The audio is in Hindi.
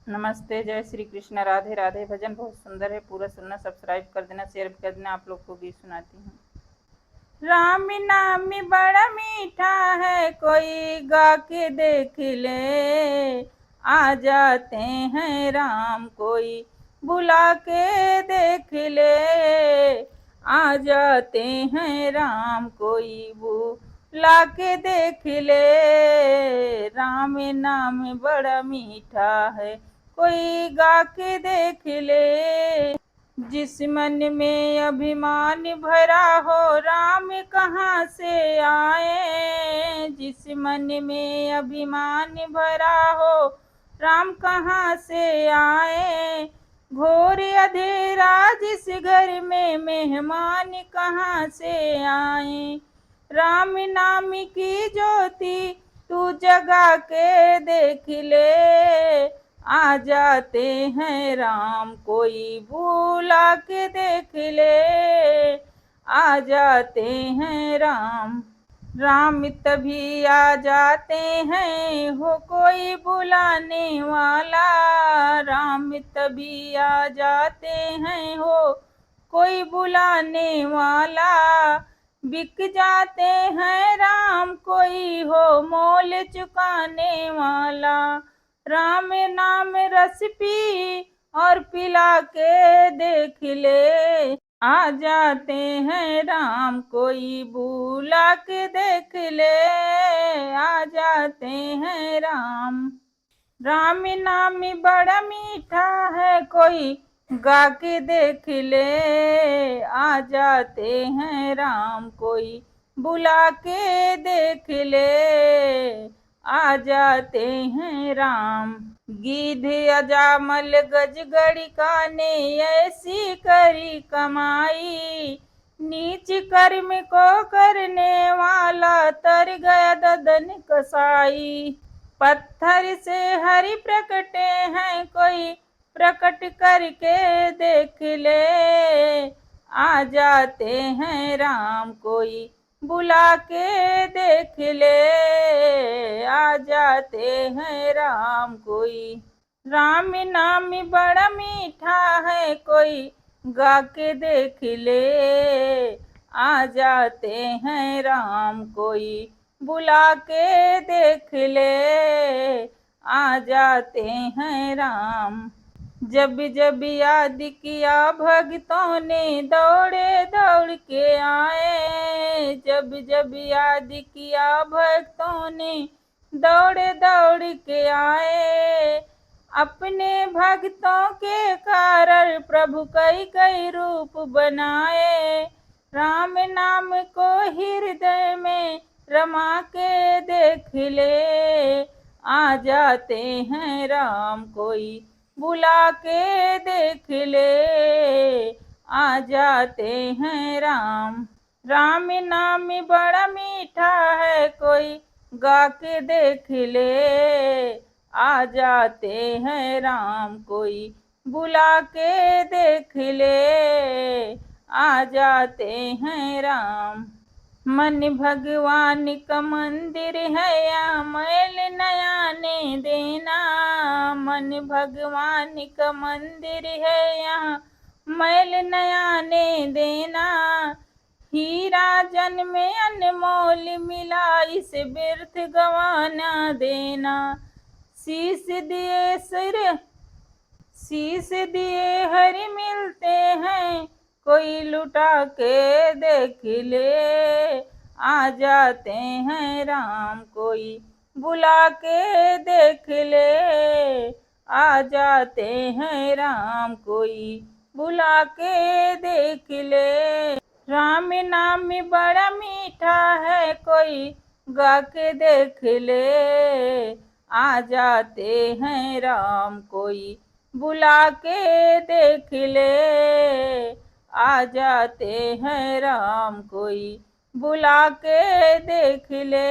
नमस्ते, जय श्री कृष्ण, राधे राधे। भजन बहुत सुंदर है, पूरा सुनना, सब्सक्राइब कर देना, शेयर भी कर देना। आप लोग को गीत सुनाती हूँ। राम नाम बड़ा मीठा है, कोई गा के देख ले। आ जाते हैं राम, कोई बुला के देख ले। आ जाते हैं राम, कोई बुला के देख ले। राम नाम बड़ा मीठा है, कोई गा के देख ले। जिस मन में अभिमान भरा हो, राम कहाँ से आए। जिस मन में अभिमान भरा हो, राम कहाँ से आए। घोर अंधेरा जिस घर में, मेहमान कहाँ से आए। राम नाम की ज्योति तू जगा के देख ले। आ जाते हैं राम, कोई बुला के देख ले। आ जाते हैं राम, राम तभी आ जाते हैं, हो कोई बुलाने वाला। राम तभी आ जाते हैं, हो कोई बुलाने वाला। बिक जाते हैं राम, कोई हो मोल चुकाने वाला। राम नाम रस पी और पिला के देख ले। आ जाते हैं राम, कोई बुला के देख ले। आ जाते हैं राम, राम नाम बड़ा मीठा है, कोई गा के देख ले। आ जाते हैं राम, कोई बुला के देख ले। आ जाते हैं राम, गिद्ध अजामल गजगड़िका ने ऐसी करी कमाई। नीच कर्म को करने वाला तर गया ददन कसाई। पत्थर से हरि प्रकटे हैं, कोई प्रकट करके देख ले। आ जाते हैं राम, कोई बुला के देख ले। आ जाते हैं राम, कोई। राम नाम बड़ा मीठा है, कोई गा के देख ले। आ जाते हैं राम, कोई बुला के देख ले। आ जाते हैं राम, जब जब याद किया भक्तों ने, दौड़े दौड़ के आए। जब जब याद किया भक्तों ने, दौड़े दौड़ के आए। अपने भक्तों के कारण प्रभु कई कई रूप बनाए। राम नाम को हृदय में रमा के देख ले। आ जाते हैं राम, कोई बुला के देख ले। आ जाते हैं राम, राम नाम बड़ा मीठा है, कोई गा के देख ले। आ जाते हैं राम, कोई बुला के देख ले। आ जाते हैं राम, मन भगवान का मंदिर है, या मैल नयाने देना। मन भगवान का मंदिर है, यहाँ मैल नयाने देना। हीरा जन में अनमोल मिला, इस व्यर्थ गवाना देना। शीश दिए सिर, शीश दिए हरि मिलते हैं, कोई लुटा के देख ले। आ जाते हैं राम, कोई बुला के देख ले। आ जाते हैं राम, कोई बुला के देख ले। राम नाम बड़ा मीठा है, कोई गा के देख ले। आ जाते हैं राम, कोई बुला के देख ले। आ जाते हैं राम, कोई बुला के देख ले।